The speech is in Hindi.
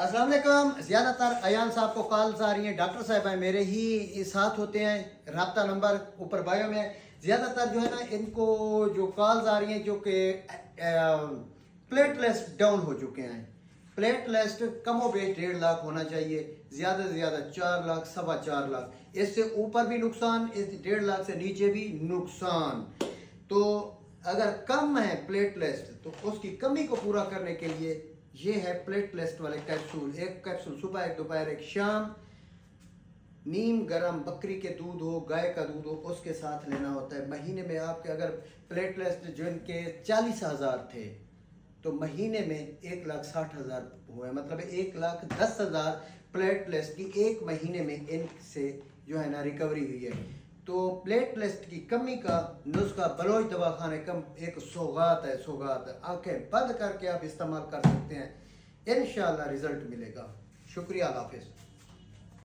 अस्सलाम वालेकुम। ज़्यादातर अयान साहब को कॉल्स आ रही हैं, डॉक्टर साहब हैं मेरे ही साथ होते हैं, रब्ता नंबर ऊपर बायो में है। ज़्यादातर जो है ना इनको जो कॉल्स आ रही हैं जो कि प्लेटलेट्स डाउन हो चुके हैं। प्लेटलेट्स कमो बेश 1.5 लाख होना चाहिए, ज़्यादा से ज़्यादा 4 लाख, 4.25 लाख। इससे ऊपर भी नुकसान, इस 1.5 लाख से नीचे भी नुकसान। तो अगर कम है प्लेटलेट्स तो उसकी कमी को पूरा करने के लिए ये है प्लेटलेट्स वाले कैप्सूल। एक कैप्सूल सुबह, एक दोपहर, एक शाम। नीम गरम बकरी के दूध हो, गाय का दूध हो, उसके साथ लेना होता है। महीने में आपके अगर प्लेटलेट्स जिनके 40,000 थे तो महीने में 1,60,000 हुए, मतलब 1,10,000 प्लेटलेट्स की एक महीने में इनसे जो है ना रिकवरी हुई है। तो प्लेटलेट्स की कमी का नुस्खा बलोच दवाखाने कम एक सौगात है, सौगात। आंखें बंद करके आप इस्तेमाल कर सकते हैं, इंशाल्लाह रिजल्ट मिलेगा। शुक्रिया, अल्लाह हाफिज़।